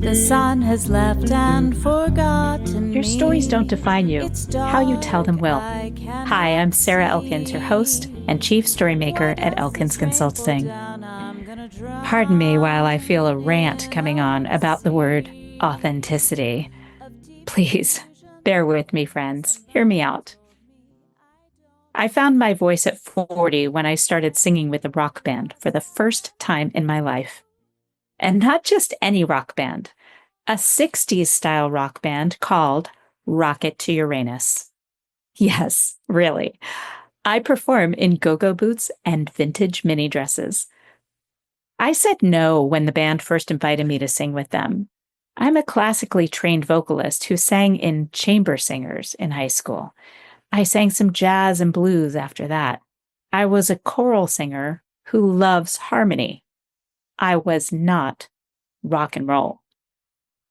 The sun has left and forgotten Your stories don't define you. How you tell them will. Hi, I'm Sarah Elkins, your host and chief storymaker at Elkins Consulting. Pardon me while I feel a rant coming on about the word authenticity. Please, bear with me, friends. Hear me out. I found my voice at 40 when I started singing with a rock band for the first time in my life. And not just any rock band, a 60s style rock band called Rocket to Uranus. Yes, really. I perform in go-go boots and vintage mini dresses. I said no when the band first invited me to sing with them. I'm a classically trained vocalist who sang in chamber singers in high school. I sang some jazz and blues after that. I was a choral singer who loves harmony. I was not rock and roll.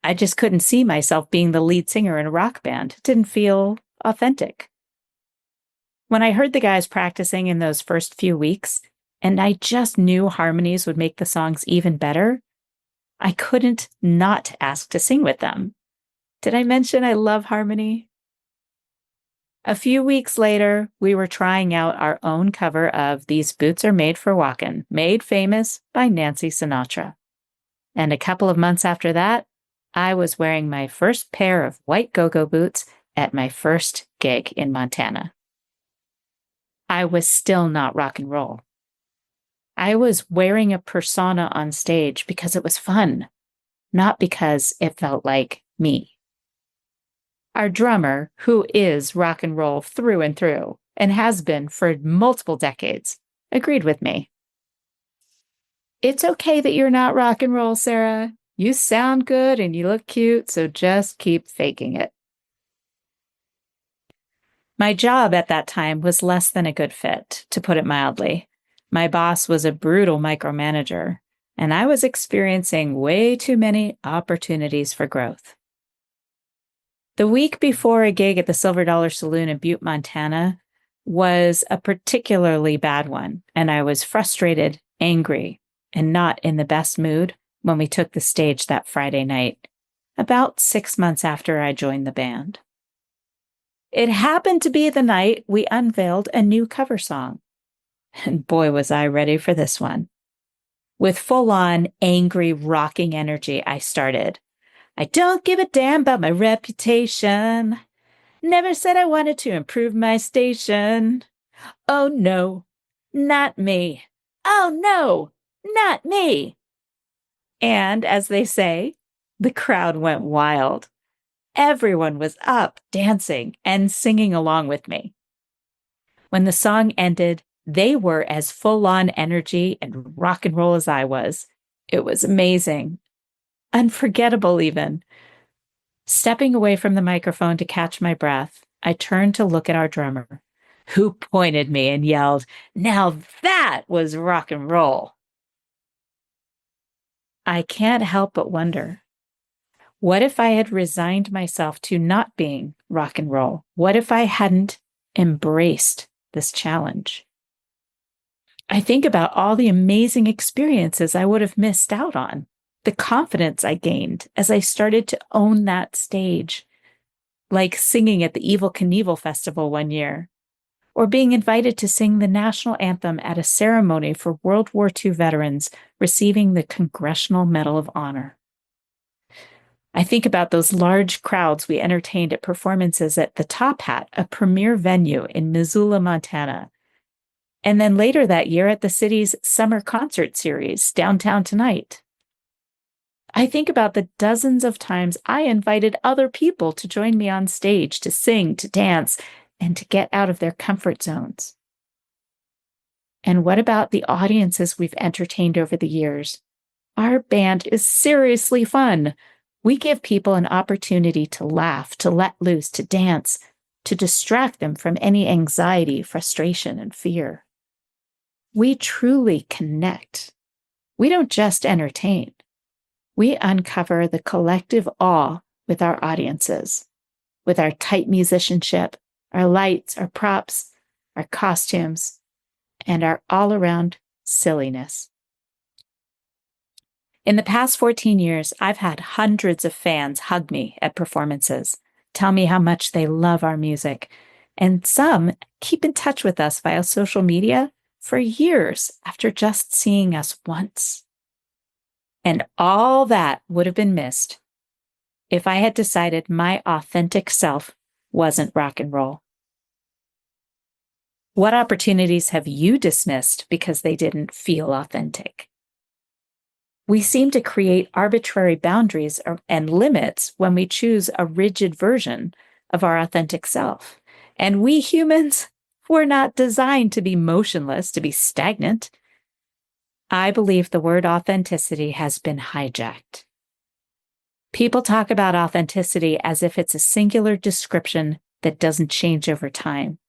I just couldn't see myself being the lead singer in a rock band. It didn't feel authentic. When I heard the guys practicing in those first few weeks, and I just knew harmonies would make the songs even better, I couldn't not ask to sing with them. Did I mention I love harmony? A few weeks later, we were trying out our own cover of These Boots Are Made for Walkin', made famous by Nancy Sinatra. And a couple of months after that, I was wearing my first pair of white go-go boots at my first gig in Montana. I was still not rock and roll. I was wearing a persona on stage because it was fun, not because it felt like me. Our drummer, who is rock and roll through and through, and has been for multiple decades, agreed with me. It's okay that you're not rock and roll, Sarah. You sound good and you look cute, so just keep faking it. My job at that time was less than a good fit, to put it mildly. My boss was a brutal micromanager, and I was experiencing way too many opportunities for growth. The week before a gig at the Silver Dollar Saloon in Butte, Montana, was a particularly bad one, and I was frustrated, angry, and not in the best mood when we took the stage that Friday night, about 6 months after I joined the band. It happened to be the night we unveiled a new cover song, and boy was I ready for this one. With full-on, angry, rocking energy, I started. I don't give a damn about my reputation. Never said I wanted to improve my station. Oh no, not me. Oh no, not me. And as they say, the crowd went wild. Everyone was up, dancing, and singing along with me. When the song ended, they were as full-on energy and rock and roll as I was. It was amazing. Unforgettable even. Stepping away from the microphone to catch my breath, I turned to look at our drummer, who pointed me and yelled, "Now that was rock and roll." I can't help but wonder, what if I had resigned myself to not being rock and roll? What if I hadn't embraced this challenge? I think about all the amazing experiences I would have missed out on. The confidence I gained as I started to own that stage, like singing at the Evel Knievel Festival one year, or being invited to sing the national anthem at a ceremony for World War II veterans receiving the Congressional Medal of Honor. I think about those large crowds we entertained at performances at the Top Hat, a premier venue in Missoula, Montana, and then later that year at the city's summer concert series, Downtown Tonight. I think about the dozens of times I invited other people to join me on stage to sing, to dance, and to get out of their comfort zones. And what about the audiences we've entertained over the years? Our band is seriously fun. We give people an opportunity to laugh, to let loose, to dance, to distract them from any anxiety, frustration, and fear. We truly connect. We don't just entertain. We uncover the collective awe with our audiences, with our tight musicianship, our lights, our props, our costumes, and our all-around silliness. In the past 14 years, I've had hundreds of fans hug me at performances, tell me how much they love our music, and some keep in touch with us via social media for years after just seeing us once. And all that would have been missed if I had decided my authentic self wasn't rock and roll. What opportunities have you dismissed because they didn't feel authentic? We seem to create arbitrary boundaries and limits when we choose a rigid version of our authentic self. And we humans, we're not designed to be motionless, to be stagnant. I believe the word authenticity has been hijacked. People talk about authenticity as if it's a singular description that doesn't change over time,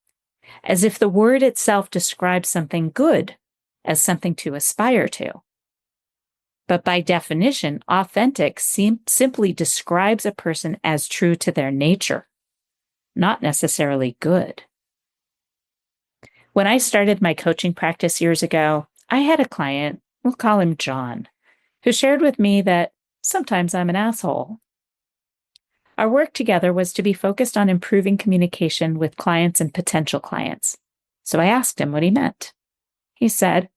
as if the word itself describes something good as something to aspire to. But by definition, authentic simply describes a person as true to their nature, not necessarily good. When I started my coaching practice years ago, I had a client, we'll call him John, who shared with me that sometimes I'm an asshole. Our work together was to be focused on improving communication with clients and potential clients. So I asked him what he meant. He said,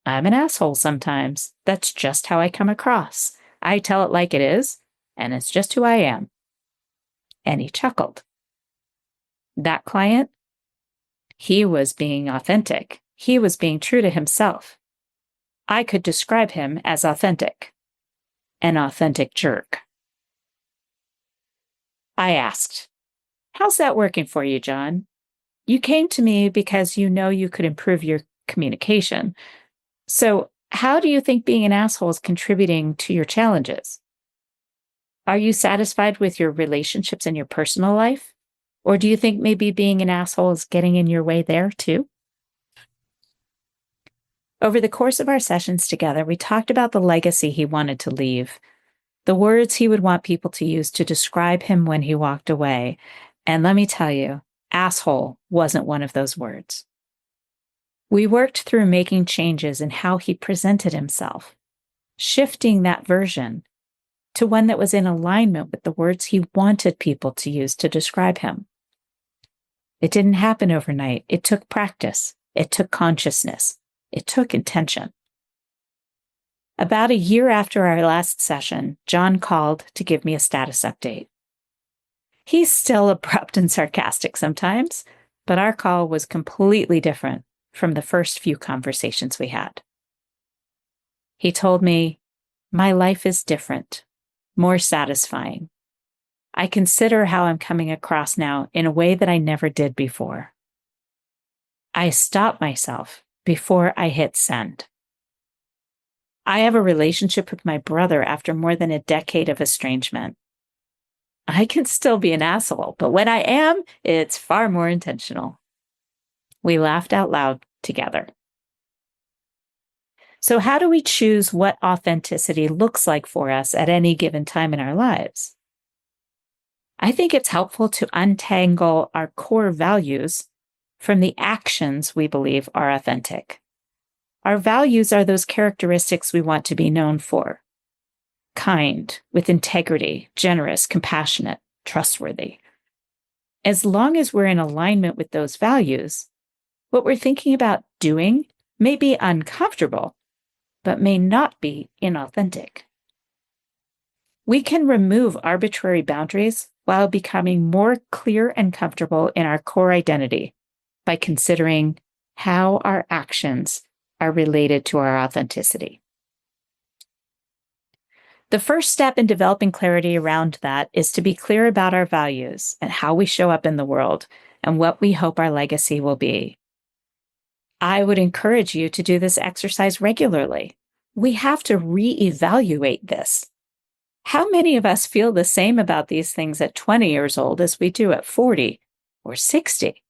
I'm an asshole sometimes. That's just how I come across. I tell it like it is, and it's just who I am. And he chuckled. That client, he was being authentic. He was being true to himself. I could describe him as authentic, an authentic jerk. I asked, how's that working for you, John? You came to me because you know you could improve your communication. So how do you think being an asshole is contributing to your challenges? Are you satisfied with your relationships and your personal life? Or do you think maybe being an asshole is getting in your way there too? Over the course of our sessions together, we talked about the legacy he wanted to leave, the words he would want people to use to describe him when he walked away. And let me tell you, asshole wasn't one of those words. We worked through making changes in how he presented himself, shifting that version to one that was in alignment with the words he wanted people to use to describe him. It didn't happen overnight. It took practice. It took consciousness. It took intention. About a year after our last session, John called to give me a status update. He's still abrupt and sarcastic sometimes, but our call was completely different from the first few conversations we had. He told me, my life is different, more satisfying. I consider how I'm coming across now in a way that I never did before. I stop myself before I hit send. I have a relationship with my brother after more than a decade of estrangement. I can still be an asshole, but when I am, it's far more intentional. We laughed out loud together. So how do we choose what authenticity looks like for us at any given time in our lives? I think it's helpful to untangle our core values from the actions we believe are authentic. Our values are those characteristics we want to be known for. Kind, with integrity, generous, compassionate, trustworthy. As long as we're in alignment with those values, what we're thinking about doing may be uncomfortable, but may not be inauthentic. We can remove arbitrary boundaries while becoming more clear and comfortable in our core identity by considering how our actions are related to our authenticity. The first step in developing clarity around that is to be clear about our values and how we show up in the world and what we hope our legacy will be. I would encourage you to do this exercise regularly. We have to reevaluate this. How many of us feel the same about these things at 20 years old as we do at 40 or 60?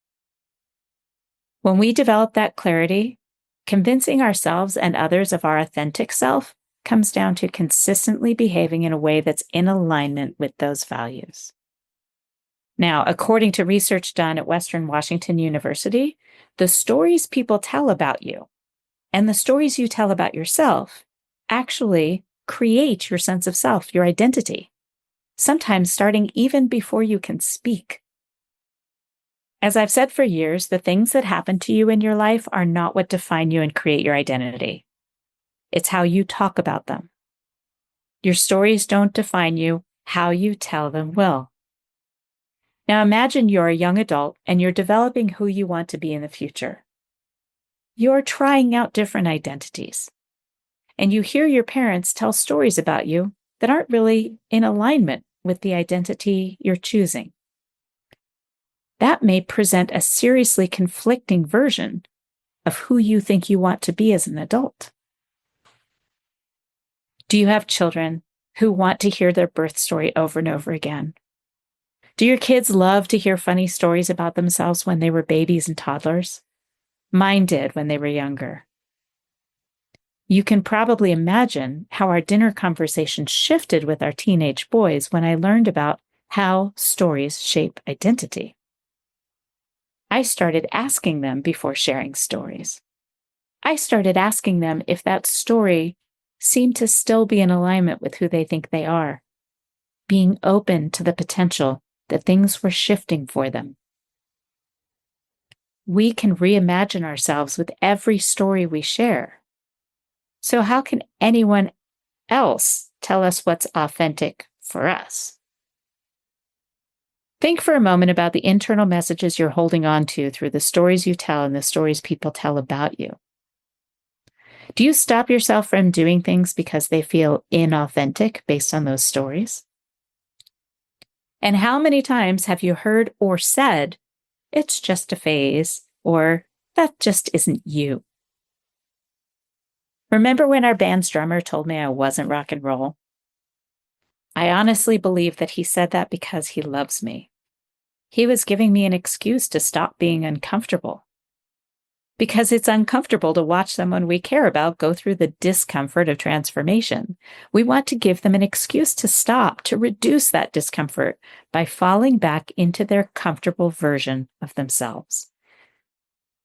When we develop that clarity, convincing ourselves and others of our authentic self comes down to consistently behaving in a way that's in alignment with those values. Now, according to research done at Western Washington University, the stories people tell about you and the stories you tell about yourself actually create your sense of self, your identity, sometimes starting even before you can speak. As I've said for years, the things that happen to you in your life are not what define you and create your identity. It's how you talk about them. Your stories don't define you, how you tell them will. Now imagine you're a young adult and you're developing who you want to be in the future. You're trying out different identities. And you hear your parents tell stories about you that aren't really in alignment with the identity you're choosing. That may present a seriously conflicting version of who you think you want to be as an adult. Do you have children who want to hear their birth story over and over again? Do your kids love to hear funny stories about themselves when they were babies and toddlers? Mine did when they were younger. You can probably imagine how our dinner conversation shifted with our teenage boys when I learned about how stories shape identity. I started asking them before sharing stories. I started asking them if that story seemed to still be in alignment with who they think they are, being open to the potential that things were shifting for them. We can reimagine ourselves with every story we share. So how can anyone else tell us what's authentic for us? Think for a moment about the internal messages you're holding on to through the stories you tell and the stories people tell about you. Do you stop yourself from doing things because they feel inauthentic based on those stories? And how many times have you heard or said, "It's just a phase," or "That just isn't you"? Remember when our band's drummer told me I wasn't rock and roll? I honestly believe that he said that because he loves me. He was giving me an excuse to stop being uncomfortable. Because it's uncomfortable to watch someone we care about go through the discomfort of transformation. We want to give them an excuse to stop, to reduce that discomfort by falling back into their comfortable version of themselves.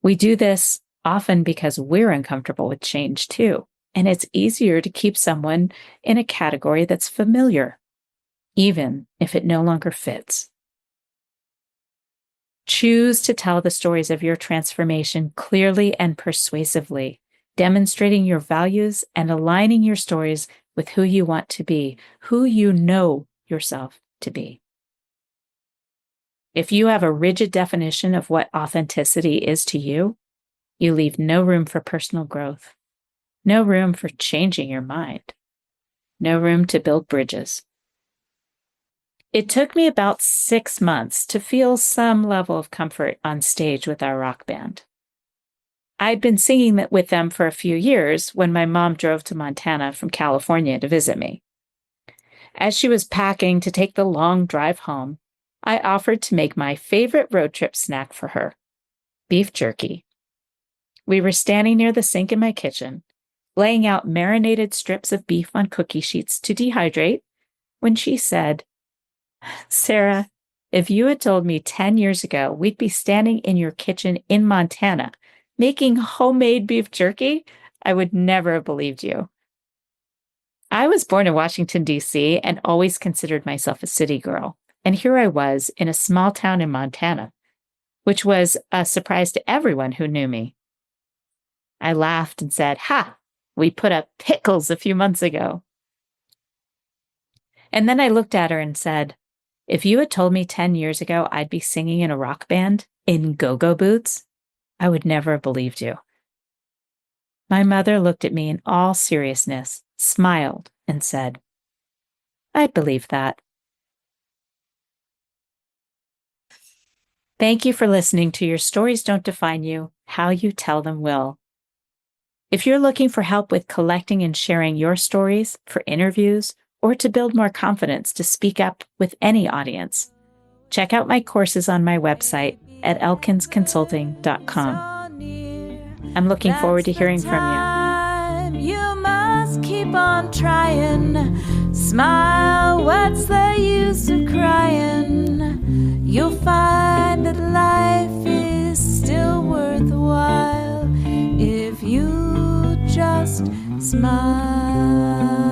We do this often because we're uncomfortable with change too, and it's easier to keep someone in a category that's familiar, even if it no longer fits. Choose to tell the stories of your transformation clearly and persuasively, demonstrating your values and aligning your stories with who you want to be, who you know yourself to be. If you have a rigid definition of what authenticity is to you, you leave no room for personal growth, no room for changing your mind, no room to build bridges. It took me about 6 months to feel some level of comfort on stage with our rock band. I'd been singing with them for a few years when my mom drove to Montana from California to visit me. As she was packing to take the long drive home, I offered to make my favorite road trip snack for her, beef jerky. We were standing near the sink in my kitchen, laying out marinated strips of beef on cookie sheets to dehydrate, when she said, "Sarah, if you had told me 10 years ago we'd be standing in your kitchen in Montana making homemade beef jerky, I would never have believed you." I was born in Washington, D.C., and always considered myself a city girl. And here I was in a small town in Montana, which was a surprise to everyone who knew me. I laughed and said, "Ha, we put up pickles a few months ago." And then I looked at her and said, "If you had told me 10 years ago I'd be singing in a rock band in go-go boots, I would never have believed you." My mother looked at me in all seriousness, smiled, and said, "I'd believe that." Thank you for listening to Your Stories Don't Define You, How You Tell Them Will. If you're looking for help with collecting and sharing your stories for interviews or to build more confidence to speak up with any audience, check out my courses on my website at elkinsconsulting.com. I'm looking forward to hearing from you. You must keep on trying. Smile, what's the use of crying? You'll find that life is still worthwhile if you just smile.